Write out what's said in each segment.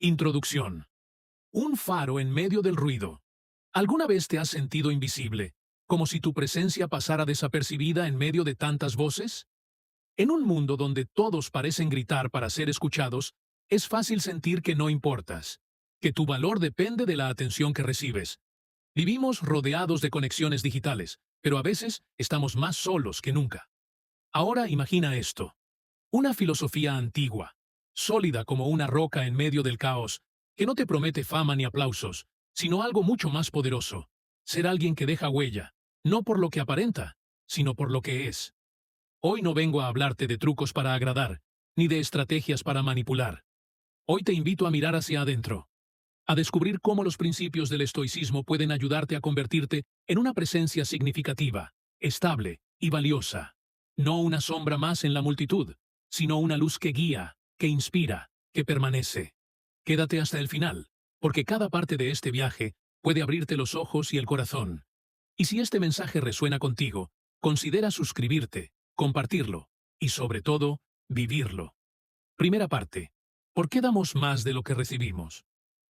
Introducción. Un faro en medio del ruido. ¿Alguna vez te has sentido invisible, como si tu presencia pasara desapercibida en medio de tantas voces? En un mundo donde todos parecen gritar para ser escuchados, es fácil sentir que no importas, que tu valor depende de la atención que recibes. Vivimos rodeados de conexiones digitales, pero a veces estamos más solos que nunca. Ahora imagina esto. Una filosofía antigua, sólida como una roca en medio del caos, que no te promete fama ni aplausos, sino algo mucho más poderoso. Ser alguien que deja huella, no por lo que aparenta, sino por lo que es. Hoy no vengo a hablarte de trucos para agradar, ni de estrategias para manipular. Hoy te invito a mirar hacia adentro, a descubrir cómo los principios del estoicismo pueden ayudarte a convertirte en una presencia significativa, estable y valiosa. No una sombra más en la multitud, sino una luz que guía, que inspira, que permanece. Quédate hasta el final, porque cada parte de este viaje puede abrirte los ojos y el corazón. Y si este mensaje resuena contigo, considera suscribirte, compartirlo y, sobre todo, vivirlo. Primera parte. ¿Por qué damos más de lo que recibimos?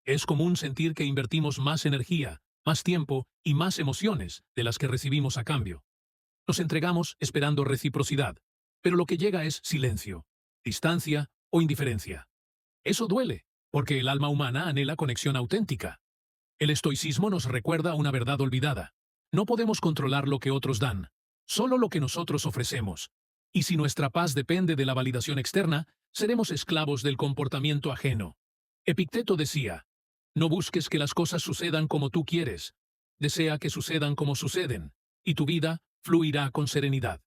Es común sentir que invertimos más energía, más tiempo y más emociones de las que recibimos a cambio. Nos entregamos esperando reciprocidad, pero lo que llega es silencio, distancia o indiferencia. Eso duele, porque el alma humana anhela conexión auténtica. El estoicismo nos recuerda una verdad olvidada. No podemos controlar lo que otros dan, solo lo que nosotros ofrecemos. Y si nuestra paz depende de la validación externa, seremos esclavos del comportamiento ajeno. Epicteto decía, no busques que las cosas sucedan como tú quieres, desea que sucedan como suceden, y tu vida fluirá con serenidad.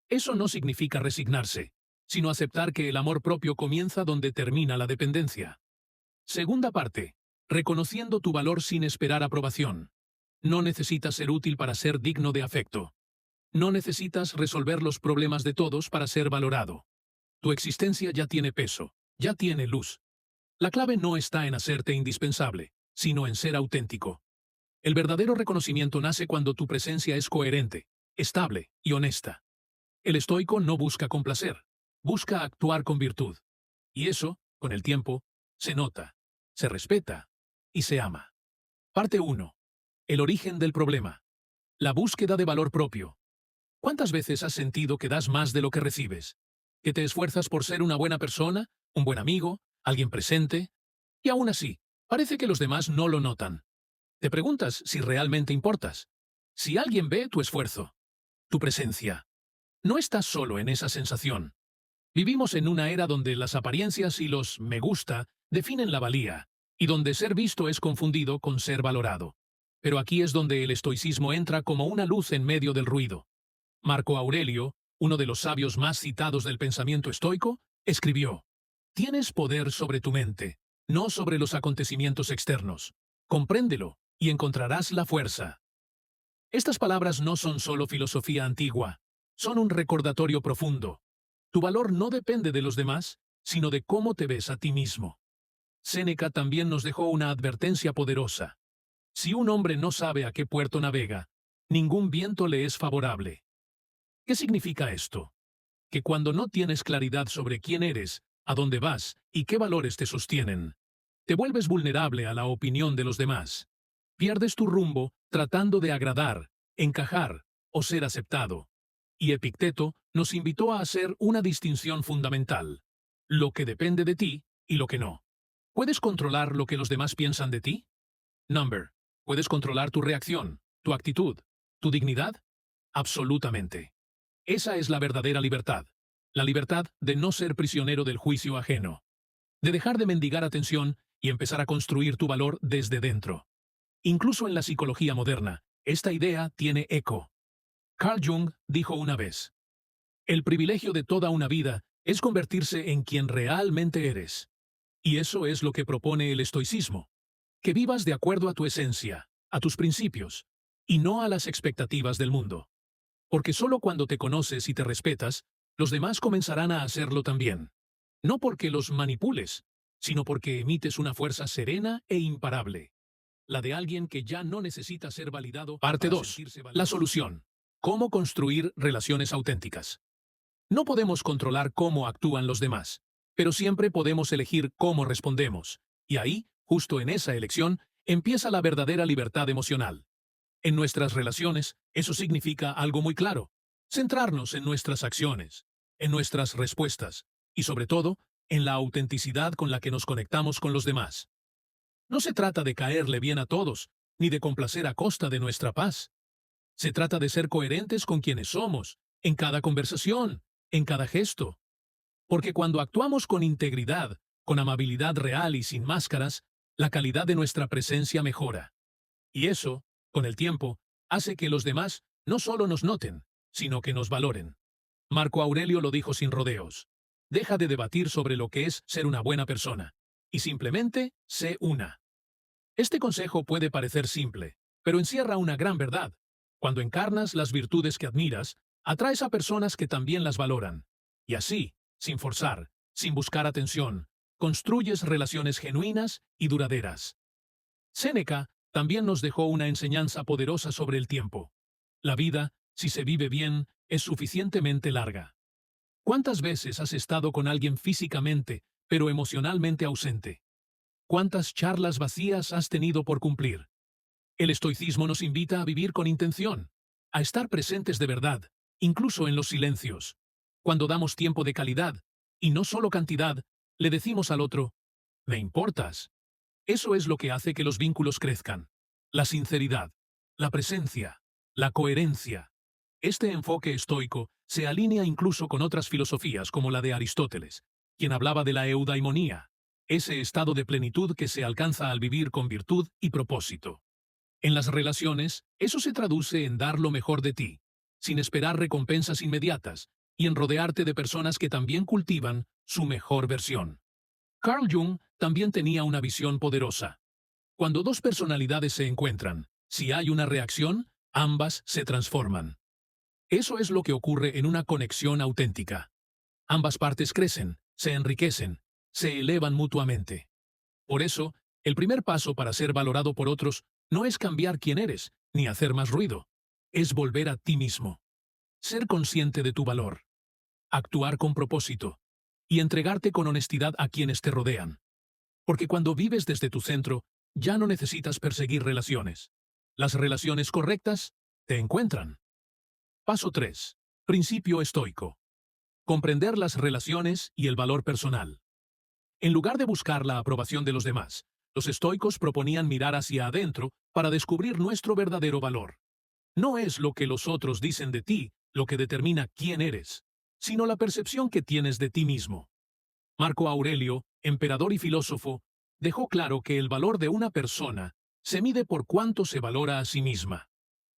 Eso no significa resignarse, sino aceptar que el amor propio comienza donde termina la dependencia. Segunda parte. Reconociendo tu valor sin esperar aprobación. No necesitas ser útil para ser digno de afecto. No necesitas resolver los problemas de todos para ser valorado. Tu existencia ya tiene peso, ya tiene luz. La clave no está en hacerte indispensable, sino en ser auténtico. El verdadero reconocimiento nace cuando tu presencia es coherente, estable y honesta. El estoico no busca complacer, busca actuar con virtud. Y eso, con el tiempo, se nota, se respeta y se ama. Parte 1. El origen del problema. La búsqueda de valor propio. ¿Cuántas veces has sentido que das más de lo que recibes? ¿Que te esfuerzas por ser una buena persona, un buen amigo, alguien presente? Y aún así, parece que los demás no lo notan. Te preguntas si realmente importas. Si alguien ve tu esfuerzo, tu presencia. No estás solo en esa sensación. Vivimos en una era donde las apariencias y los me gusta definen la valía, y donde ser visto es confundido con ser valorado. Pero aquí es donde el estoicismo entra como una luz en medio del ruido. Marco Aurelio, uno de los sabios más citados del pensamiento estoico, escribió: tienes poder sobre tu mente, no sobre los acontecimientos externos. Compréndelo, y encontrarás la fuerza. Estas palabras no son solo filosofía antigua, son un recordatorio profundo. Tu valor no depende de los demás, sino de cómo te ves a ti mismo. Séneca también nos dejó una advertencia poderosa. Si un hombre no sabe a qué puerto navega, ningún viento le es favorable. ¿Qué significa esto? Que cuando no tienes claridad sobre quién eres, a dónde vas y qué valores te sostienen, te vuelves vulnerable a la opinión de los demás. Pierdes tu rumbo tratando de agradar, encajar o ser aceptado. Y Epicteto nos invitó a hacer una distinción fundamental: lo que depende de ti y lo que no. ¿Puedes controlar lo que los demás piensan de ti? Number. ¿Puedes controlar tu reacción, tu actitud, tu dignidad? Absolutamente. Esa es la verdadera libertad. La libertad de no ser prisionero del juicio ajeno. De dejar de mendigar atención y empezar a construir tu valor desde dentro. Incluso en la psicología moderna, esta idea tiene eco. Carl Jung dijo una vez: el privilegio de toda una vida es convertirse en quien realmente eres. Y eso es lo que propone el estoicismo. Que vivas de acuerdo a tu esencia, a tus principios, y no a las expectativas del mundo. Porque solo cuando te conoces y te respetas, los demás comenzarán a hacerlo también. No porque los manipules, sino porque emites una fuerza serena e imparable. La de alguien que ya no necesita ser validado. Parte 2. La solución. ¿Cómo construir relaciones auténticas? No podemos controlar cómo actúan los demás, pero siempre podemos elegir cómo respondemos. Y ahí, justo en esa elección, empieza la verdadera libertad emocional. En nuestras relaciones, eso significa algo muy claro. Centrarnos en nuestras acciones, en nuestras respuestas y, sobre todo, en la autenticidad con la que nos conectamos con los demás. No se trata de caerle bien a todos, ni de complacer a costa de nuestra paz. Se trata de ser coherentes con quienes somos, en cada conversación, en cada gesto. Porque cuando actuamos con integridad, con amabilidad real y sin máscaras, la calidad de nuestra presencia mejora. Y eso, con el tiempo, hace que los demás no solo nos noten, sino que nos valoren. Marco Aurelio lo dijo sin rodeos. Deja de debatir sobre lo que es ser una buena persona, y simplemente sé una. Este consejo puede parecer simple, pero encierra una gran verdad. Cuando encarnas las virtudes que admiras, atraes a personas que también las valoran. Y así, sin forzar, sin buscar atención, construyes relaciones genuinas y duraderas. Séneca también nos dejó una enseñanza poderosa sobre el tiempo. La vida, si se vive bien, es suficientemente larga. ¿Cuántas veces has estado con alguien físicamente, pero emocionalmente ausente? ¿Cuántas charlas vacías has tenido por cumplir? El estoicismo nos invita a vivir con intención, a estar presentes de verdad, incluso en los silencios. Cuando damos tiempo de calidad, y no solo cantidad, le decimos al otro, «Me importas». Eso es lo que hace que los vínculos crezcan. La sinceridad, la presencia, la coherencia. Este enfoque estoico se alinea incluso con otras filosofías como la de Aristóteles, quien hablaba de la eudaimonía, ese estado de plenitud que se alcanza al vivir con virtud y propósito. En las relaciones, eso se traduce en dar lo mejor de ti, sin esperar recompensas inmediatas, y en rodearte de personas que también cultivan su mejor versión. Carl Jung también tenía una visión poderosa. Cuando dos personalidades se encuentran, si hay una reacción, ambas se transforman. Eso es lo que ocurre en una conexión auténtica. Ambas partes crecen, se enriquecen, se elevan mutuamente. Por eso, el primer paso para ser valorado por otros no es cambiar quién eres, ni hacer más ruido. Es volver a ti mismo. Ser consciente de tu valor. Actuar con propósito. Y entregarte con honestidad a quienes te rodean. Porque cuando vives desde tu centro, ya no necesitas perseguir relaciones. Las relaciones correctas te encuentran. Paso 3. Principio estoico. Comprender las relaciones y el valor personal. En lugar de buscar la aprobación de los demás, los estoicos proponían mirar hacia adentro para descubrir nuestro verdadero valor. No es lo que los otros dicen de ti lo que determina quién eres, sino la percepción que tienes de ti mismo. Marco Aurelio, emperador y filósofo, dejó claro que el valor de una persona se mide por cuánto se valora a sí misma.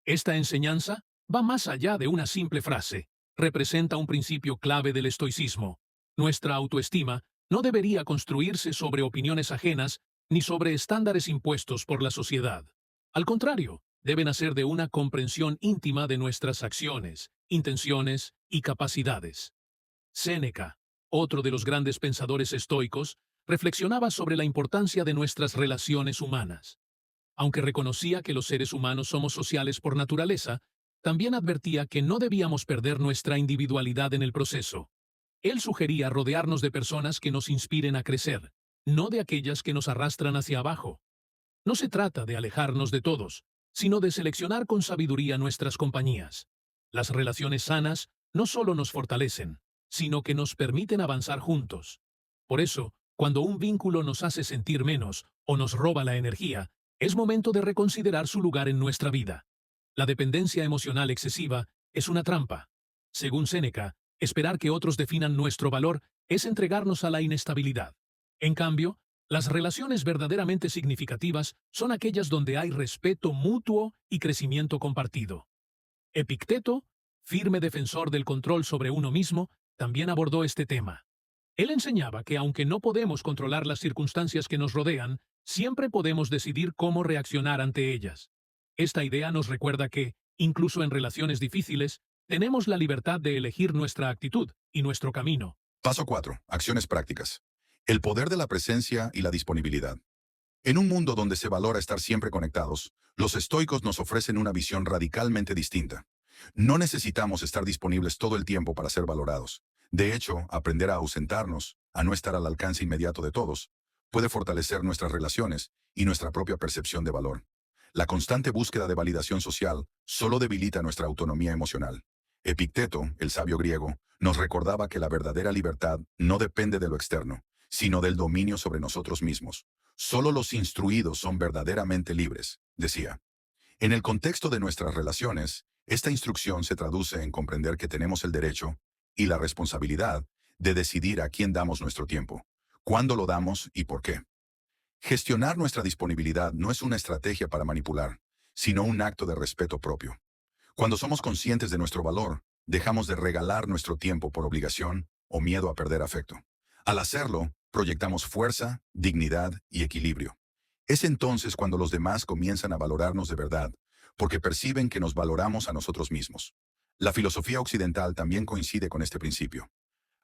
Esta enseñanza va más allá de una simple frase. Representa un principio clave del estoicismo. Nuestra autoestima no debería construirse sobre opiniones ajenas ni sobre estándares impuestos por la sociedad. Al contrario, debe nacer de una comprensión íntima de nuestras acciones, intenciones y capacidades. Séneca, otro de los grandes pensadores estoicos, reflexionaba sobre la importancia de nuestras relaciones humanas. Aunque reconocía que los seres humanos somos sociales por naturaleza, también advertía que no debíamos perder nuestra individualidad en el proceso. Él sugería rodearnos de personas que nos inspiren a crecer, no de aquellas que nos arrastran hacia abajo. No se trata de alejarnos de todos, sino de seleccionar con sabiduría nuestras compañías. Las relaciones sanas no solo nos fortalecen, sino que nos permiten avanzar juntos. Por eso, cuando un vínculo nos hace sentir menos o nos roba la energía, es momento de reconsiderar su lugar en nuestra vida. La dependencia emocional excesiva es una trampa. Según Séneca, esperar que otros definan nuestro valor es entregarnos a la inestabilidad. En cambio, las relaciones verdaderamente significativas son aquellas donde hay respeto mutuo y crecimiento compartido. Epicteto, firme defensor del control sobre uno mismo, también abordó este tema. Él enseñaba que aunque no podemos controlar las circunstancias que nos rodean, siempre podemos decidir cómo reaccionar ante ellas. Esta idea nos recuerda que, incluso en relaciones difíciles, tenemos la libertad de elegir nuestra actitud y nuestro camino. Paso 4. Acciones prácticas. El poder de la presencia y la disponibilidad. En un mundo donde se valora estar siempre conectados, los estoicos nos ofrecen una visión radicalmente distinta. No necesitamos estar disponibles todo el tiempo para ser valorados. De hecho, aprender a ausentarnos, a no estar al alcance inmediato de todos, puede fortalecer nuestras relaciones y nuestra propia percepción de valor. La constante búsqueda de validación social solo debilita nuestra autonomía emocional. Epicteto, el sabio griego, nos recordaba que la verdadera libertad no depende de lo externo, sino del dominio sobre nosotros mismos. Solo los instruidos son verdaderamente libres, decía. En el contexto de nuestras relaciones, esta instrucción se traduce en comprender que tenemos el derecho y la responsabilidad de decidir a quién damos nuestro tiempo, cuándo lo damos y por qué. Gestionar nuestra disponibilidad no es una estrategia para manipular, sino un acto de respeto propio. Cuando somos conscientes de nuestro valor, dejamos de regalar nuestro tiempo por obligación o miedo a perder afecto. Al hacerlo, proyectamos fuerza, dignidad y equilibrio. Es entonces cuando los demás comienzan a valorarnos de verdad, porque perciben que nos valoramos a nosotros mismos. La filosofía occidental también coincide con este principio.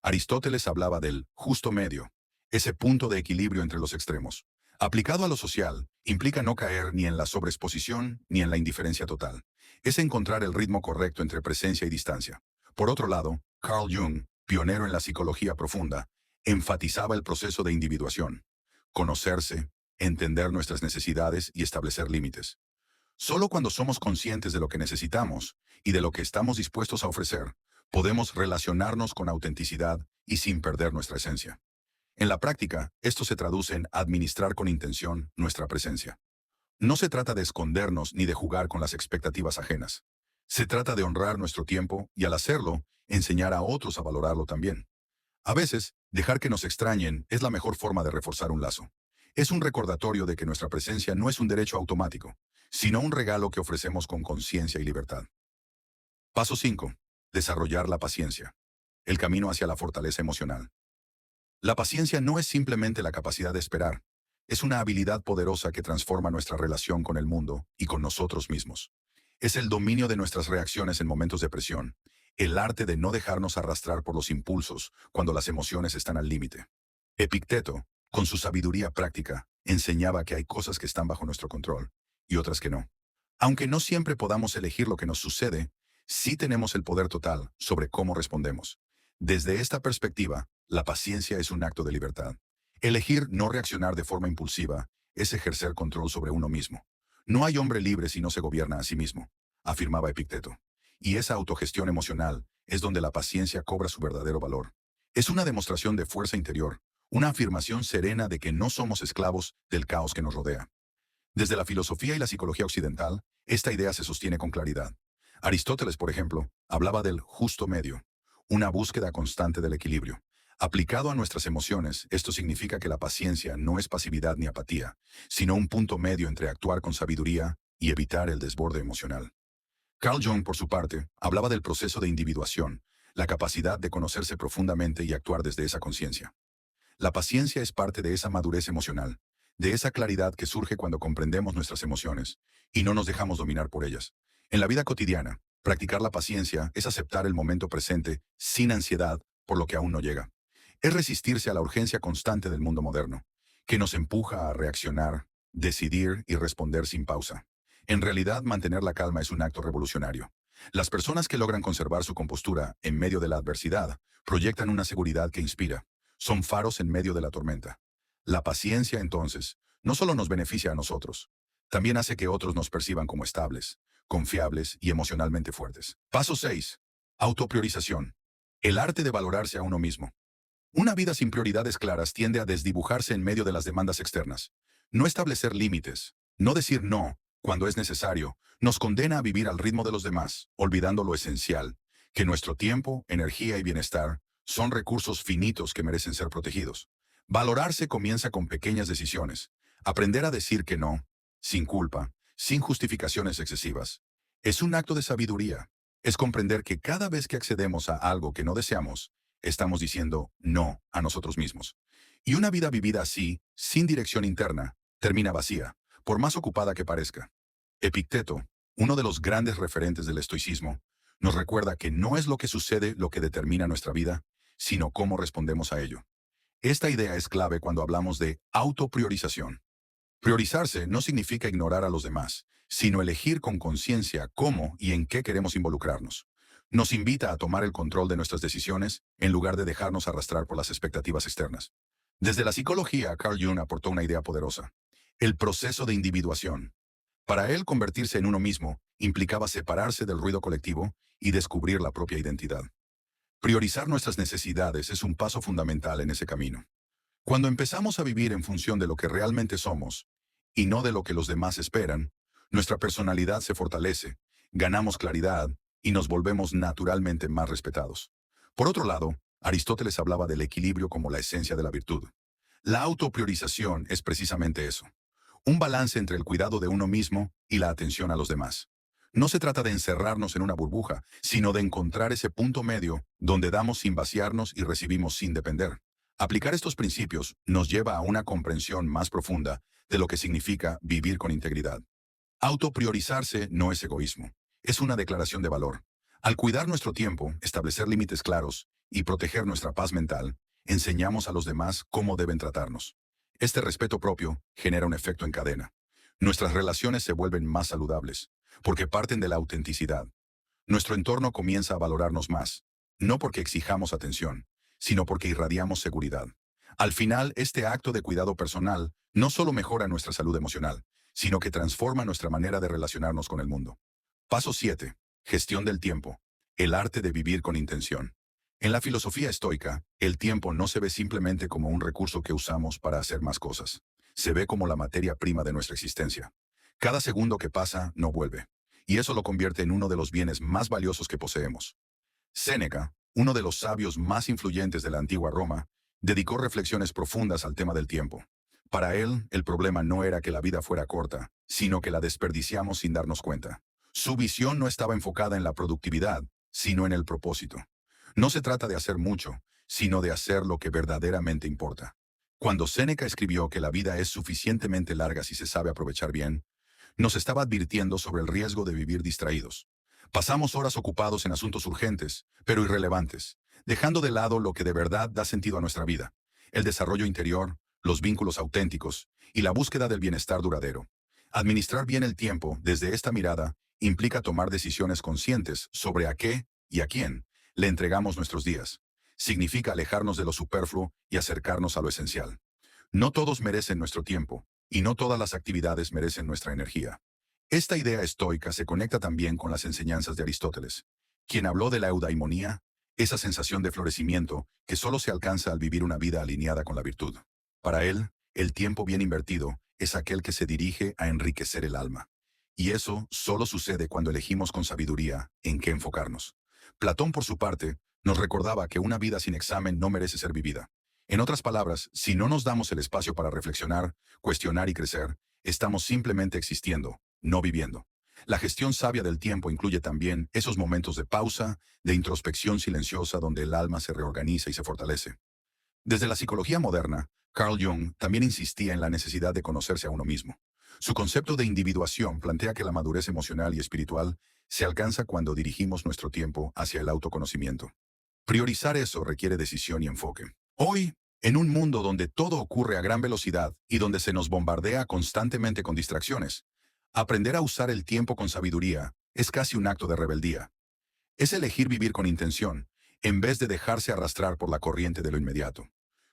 Aristóteles hablaba del justo medio, ese punto de equilibrio entre los extremos. Aplicado a lo social, implica no caer ni en la sobreexposición ni en la indiferencia total. Es encontrar el ritmo correcto entre presencia y distancia. Por otro lado, Carl Jung, pionero en la psicología profunda, enfatizaba el proceso de individuación. Conocerse, entender nuestras necesidades y establecer límites. Solo cuando somos conscientes de lo que necesitamos y de lo que estamos dispuestos a ofrecer, podemos relacionarnos con autenticidad y sin perder nuestra esencia. En la práctica, esto se traduce en administrar con intención nuestra presencia. No se trata de escondernos ni de jugar con las expectativas ajenas. Se trata de honrar nuestro tiempo y al hacerlo, enseñar a otros a valorarlo también. A veces, dejar que nos extrañen es la mejor forma de reforzar un lazo. Es un recordatorio de que nuestra presencia no es un derecho automático, sino un regalo que ofrecemos con conciencia y libertad. Paso 5. Desarrollar la paciencia. El camino hacia la fortaleza emocional. La paciencia no es simplemente la capacidad de esperar, es una habilidad poderosa que transforma nuestra relación con el mundo y con nosotros mismos. Es el dominio de nuestras reacciones en momentos de presión, el arte de no dejarnos arrastrar por los impulsos cuando las emociones están al límite. Epicteto, con su sabiduría práctica, enseñaba que hay cosas que están bajo nuestro control y otras que no. Aunque no siempre podamos elegir lo que nos sucede, sí tenemos el poder total sobre cómo respondemos. Desde esta perspectiva, la paciencia es un acto de libertad. Elegir no reaccionar de forma impulsiva es ejercer control sobre uno mismo. No hay hombre libre si no se gobierna a sí mismo, afirmaba Epicteto. Y esa autogestión emocional es donde la paciencia cobra su verdadero valor. Es una demostración de fuerza interior, una afirmación serena de que no somos esclavos del caos que nos rodea. Desde la filosofía y la psicología occidental, esta idea se sostiene con claridad. Aristóteles, por ejemplo, hablaba del justo medio, una búsqueda constante del equilibrio. Aplicado a nuestras emociones, esto significa que la paciencia no es pasividad ni apatía, sino un punto medio entre actuar con sabiduría y evitar el desborde emocional. Carl Jung, por su parte, hablaba del proceso de individuación, la capacidad de conocerse profundamente y actuar desde esa conciencia. La paciencia es parte de esa madurez emocional, de esa claridad que surge cuando comprendemos nuestras emociones y no nos dejamos dominar por ellas. En la vida cotidiana, practicar la paciencia es aceptar el momento presente sin ansiedad por lo que aún no llega. Es resistirse a la urgencia constante del mundo moderno, que nos empuja a reaccionar, decidir y responder sin pausa. En realidad, mantener la calma es un acto revolucionario. Las personas que logran conservar su compostura en medio de la adversidad proyectan una seguridad que inspira. Son faros en medio de la tormenta. La paciencia, entonces, no solo nos beneficia a nosotros, también hace que otros nos perciban como estables, confiables y emocionalmente fuertes. Paso 6. Autopriorización. El arte de valorarse a uno mismo. Una vida sin prioridades claras tiende a desdibujarse en medio de las demandas externas. No establecer límites, no decir no cuando es necesario, nos condena a vivir al ritmo de los demás, olvidando lo esencial, que nuestro tiempo, energía y bienestar son recursos finitos que merecen ser protegidos. Valorarse comienza con pequeñas decisiones. Aprender a decir que no, sin culpa, sin justificaciones excesivas. Es un acto de sabiduría. Es comprender que cada vez que accedemos a algo que no deseamos, estamos diciendo no a nosotros mismos. Y una vida vivida así, sin dirección interna, termina vacía, por más ocupada que parezca. Epicteto, uno de los grandes referentes del estoicismo, nos recuerda que no es lo que sucede lo que determina nuestra vida, sino cómo respondemos a ello. Esta idea es clave cuando hablamos de autopriorización. Priorizarse no significa ignorar a los demás, sino elegir con conciencia cómo y en qué queremos involucrarnos. Nos invita a tomar el control de nuestras decisiones en lugar de dejarnos arrastrar por las expectativas externas. Desde la psicología, Carl Jung aportó una idea poderosa: el proceso de individuación. Para él, convertirse en uno mismo implicaba separarse del ruido colectivo y descubrir la propia identidad. Priorizar nuestras necesidades es un paso fundamental en ese camino. Cuando empezamos a vivir en función de lo que realmente somos, y no de lo que los demás esperan, nuestra personalidad se fortalece, ganamos claridad y nos volvemos naturalmente más respetados. Por otro lado, Aristóteles hablaba del equilibrio como la esencia de la virtud. La autopriorización es precisamente eso: un balance entre el cuidado de uno mismo y la atención a los demás. No se trata de encerrarnos en una burbuja, sino de encontrar ese punto medio donde damos sin vaciarnos y recibimos sin depender. Aplicar estos principios nos lleva a una comprensión más profunda de lo que significa vivir con integridad. Autopriorizarse no es egoísmo, es una declaración de valor. Al cuidar nuestro tiempo, establecer límites claros y proteger nuestra paz mental, enseñamos a los demás cómo deben tratarnos. Este respeto propio genera un efecto en cadena. Nuestras relaciones se vuelven más saludables, porque parten de la autenticidad. Nuestro entorno comienza a valorarnos más, no porque exijamos atención, sino porque irradiamos seguridad. Al final, este acto de cuidado personal no solo mejora nuestra salud emocional, sino que transforma nuestra manera de relacionarnos con el mundo. Paso 7. Gestión del tiempo. El arte de vivir con intención. En la filosofía estoica, el tiempo no se ve simplemente como un recurso que usamos para hacer más cosas. Se ve como la materia prima de nuestra existencia. Cada segundo que pasa no vuelve, y eso lo convierte en uno de los bienes más valiosos que poseemos. Séneca, uno de los sabios más influyentes de la antigua Roma, dedicó reflexiones profundas al tema del tiempo. Para él, el problema no era que la vida fuera corta, sino que la desperdiciamos sin darnos cuenta. Su visión no estaba enfocada en la productividad, sino en el propósito. No se trata de hacer mucho, sino de hacer lo que verdaderamente importa. Cuando Séneca escribió que la vida es suficientemente larga si se sabe aprovechar bien, nos estaba advirtiendo sobre el riesgo de vivir distraídos. Pasamos horas ocupados en asuntos urgentes, pero irrelevantes, dejando de lado lo que de verdad da sentido a nuestra vida: el desarrollo interior, los vínculos auténticos y la búsqueda del bienestar duradero. Administrar bien el tiempo desde esta mirada implica tomar decisiones conscientes sobre a qué y a quién le entregamos nuestros días. Significa alejarnos de lo superfluo y acercarnos a lo esencial. No todos merecen nuestro tiempo, y no todas las actividades merecen nuestra energía. Esta idea estoica se conecta también con las enseñanzas de Aristóteles, quien habló de la eudaimonía, esa sensación de florecimiento que solo se alcanza al vivir una vida alineada con la virtud. Para él, el tiempo bien invertido es aquel que se dirige a enriquecer el alma. Y eso solo sucede cuando elegimos con sabiduría en qué enfocarnos. Platón, por su parte, nos recordaba que una vida sin examen no merece ser vivida. En otras palabras, si no nos damos el espacio para reflexionar, cuestionar y crecer, estamos simplemente existiendo, no viviendo. La gestión sabia del tiempo incluye también esos momentos de pausa, de introspección silenciosa donde el alma se reorganiza y se fortalece. Desde la psicología moderna, Carl Jung también insistía en la necesidad de conocerse a uno mismo. Su concepto de individuación plantea que la madurez emocional y espiritual se alcanza cuando dirigimos nuestro tiempo hacia el autoconocimiento. Priorizar eso requiere decisión y enfoque. Hoy, en un mundo donde todo ocurre a gran velocidad y donde se nos bombardea constantemente con distracciones, aprender a usar el tiempo con sabiduría es casi un acto de rebeldía. Es elegir vivir con intención, en vez de dejarse arrastrar por la corriente de lo inmediato.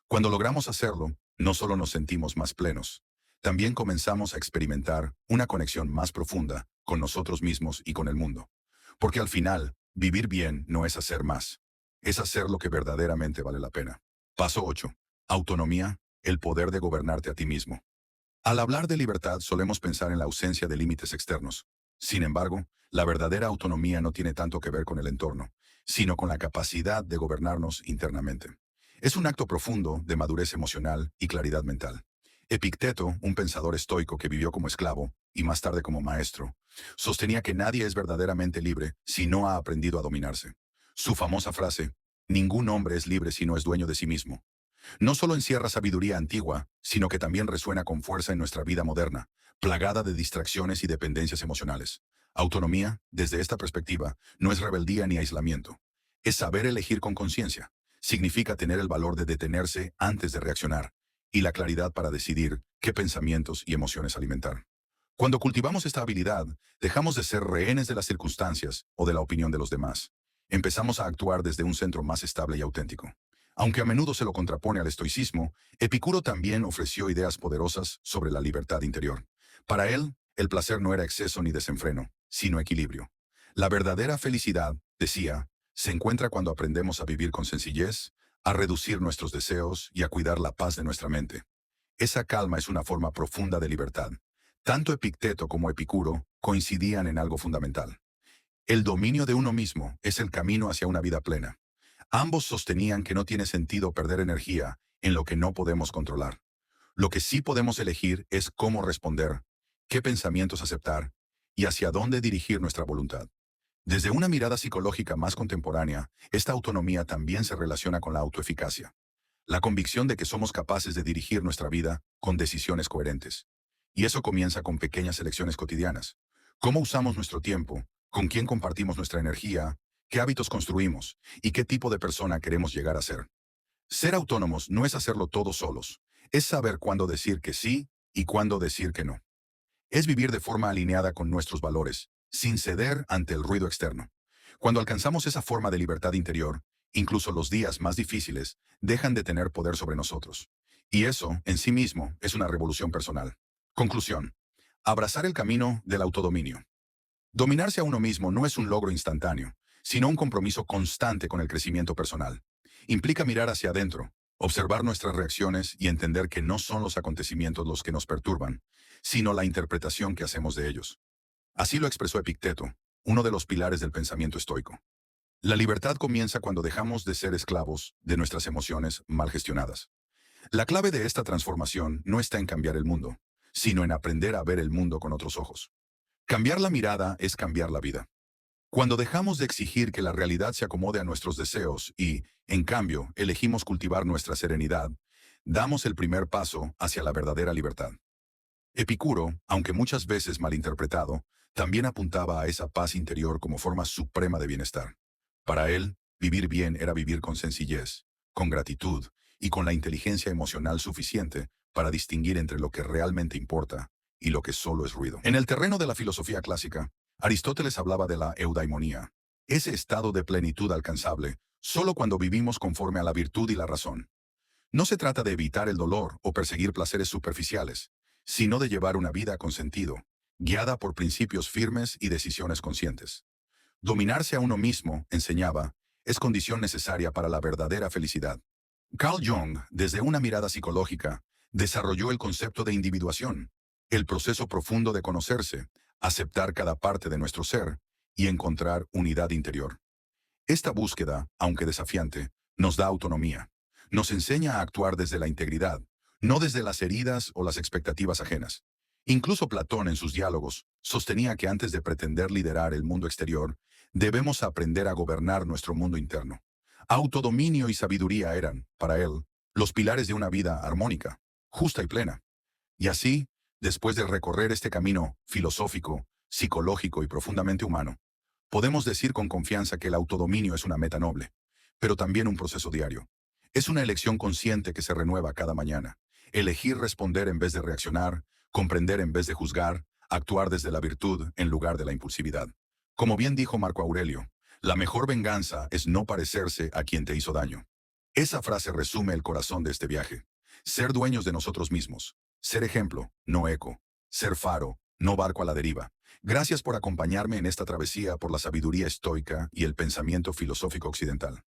Cuando logramos hacerlo, no solo nos sentimos más plenos, también comenzamos a experimentar una conexión más profunda con nosotros mismos y con el mundo. Porque al final, vivir bien no es hacer más, es hacer lo que verdaderamente vale la pena. Paso 8. Autonomía, el poder de gobernarte a ti mismo. Al hablar de libertad solemos pensar en la ausencia de límites externos. Sin embargo, la verdadera autonomía no tiene tanto que ver con el entorno, sino con la capacidad de gobernarnos internamente. Es un acto profundo de madurez emocional y claridad mental. Epicteto, un pensador estoico que vivió como esclavo y más tarde como maestro, sostenía que nadie es verdaderamente libre si no ha aprendido a dominarse. Su famosa frase: "Ningún hombre es libre si no es dueño de sí mismo", no solo encierra sabiduría antigua, sino que también resuena con fuerza en nuestra vida moderna, plagada de distracciones y dependencias emocionales. Autonomía, desde esta perspectiva, no es rebeldía ni aislamiento. Es saber elegir con conciencia. Significa tener el valor de detenerse antes de reaccionar y la claridad para decidir qué pensamientos y emociones alimentar. Cuando cultivamos esta habilidad, dejamos de ser rehenes de las circunstancias o de la opinión de los demás. Empezamos a actuar desde un centro más estable y auténtico. Aunque a menudo se lo contrapone al estoicismo, Epicuro también ofreció ideas poderosas sobre la libertad interior. Para él, el placer no era exceso ni desenfreno, sino equilibrio. La verdadera felicidad, decía, se encuentra cuando aprendemos a vivir con sencillez, a reducir nuestros deseos y a cuidar la paz de nuestra mente. Esa calma es una forma profunda de libertad. Tanto Epicteto como Epicuro coincidían en algo fundamental. El dominio de uno mismo es el camino hacia una vida plena. Ambos sostenían que no tiene sentido perder energía en lo que no podemos controlar. Lo que sí podemos elegir es cómo responder, qué pensamientos aceptar y hacia dónde dirigir nuestra voluntad. Desde una mirada psicológica más contemporánea, esta autonomía también se relaciona con la autoeficacia. La convicción de que somos capaces de dirigir nuestra vida con decisiones coherentes. Y eso comienza con pequeñas elecciones cotidianas. ¿Cómo usamos nuestro tiempo? ¿Con quién compartimos nuestra energía? ¿Qué hábitos construimos? ¿Y qué tipo de persona queremos llegar a ser? Ser autónomos no es hacerlo todos solos. Es saber cuándo decir que sí y cuándo decir que no. Es vivir de forma alineada con nuestros valores, sin ceder ante el ruido externo. Cuando alcanzamos esa forma de libertad interior, incluso los días más difíciles dejan de tener poder sobre nosotros. Y eso, en sí mismo, es una revolución personal. Conclusión. Abrazar el camino del autodominio. Dominarse a uno mismo no es un logro instantáneo, sino un compromiso constante con el crecimiento personal. Implica mirar hacia adentro, observar nuestras reacciones y entender que no son los acontecimientos los que nos perturban, sino la interpretación que hacemos de ellos. Así lo expresó Epicteto, uno de los pilares del pensamiento estoico. La libertad comienza cuando dejamos de ser esclavos de nuestras emociones mal gestionadas. La clave de esta transformación no está en cambiar el mundo, sino en aprender a ver el mundo con otros ojos. Cambiar la mirada es cambiar la vida. Cuando dejamos de exigir que la realidad se acomode a nuestros deseos y, en cambio, elegimos cultivar nuestra serenidad, damos el primer paso hacia la verdadera libertad. Epicuro, aunque muchas veces malinterpretado, también apuntaba a esa paz interior como forma suprema de bienestar. Para él, vivir bien era vivir con sencillez, con gratitud y con la inteligencia emocional suficiente para distinguir entre lo que realmente importa y lo que solo es ruido. En el terreno de la filosofía clásica, Aristóteles hablaba de la eudaimonía, ese estado de plenitud alcanzable solo cuando vivimos conforme a la virtud y la razón. No se trata de evitar el dolor o perseguir placeres superficiales, sino de llevar una vida con sentido, guiada por principios firmes y decisiones conscientes. Dominarse a uno mismo, enseñaba, es condición necesaria para la verdadera felicidad. Carl Jung, desde una mirada psicológica, desarrolló el concepto de individuación, el proceso profundo de conocerse, aceptar cada parte de nuestro ser y encontrar unidad interior. Esta búsqueda, aunque desafiante, nos da autonomía. Nos enseña a actuar desde la integridad, no desde las heridas o las expectativas ajenas. Incluso Platón en sus diálogos sostenía que antes de pretender liderar el mundo exterior, debemos aprender a gobernar nuestro mundo interno. Autodominio y sabiduría eran, para él, los pilares de una vida armónica, justa y plena. Y así, después de recorrer este camino filosófico, psicológico y profundamente humano, podemos decir con confianza que el autodominio es una meta noble, pero también un proceso diario. Es una elección consciente que se renueva cada mañana. Elegir responder en vez de reaccionar, comprender en vez de juzgar, actuar desde la virtud en lugar de la impulsividad. Como bien dijo Marco Aurelio, la mejor venganza es no parecerse a quien te hizo daño. Esa frase resume el corazón de este viaje. Ser dueños de nosotros mismos. Ser ejemplo, no eco. Ser faro, no barco a la deriva. Gracias por acompañarme en esta travesía por la sabiduría estoica y el pensamiento filosófico occidental.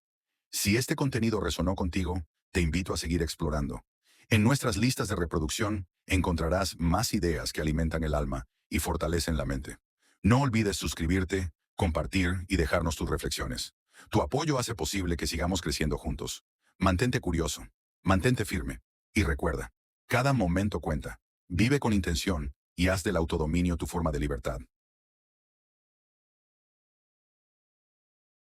Si este contenido resonó contigo, te invito a seguir explorando. En nuestras listas de reproducción encontrarás más ideas que alimentan el alma y fortalecen la mente. No olvides suscribirte, compartir y dejarnos tus reflexiones. Tu apoyo hace posible que sigamos creciendo juntos. Mantente curioso, mantente firme y recuerda, cada momento cuenta. Vive con intención y haz del autodominio tu forma de libertad.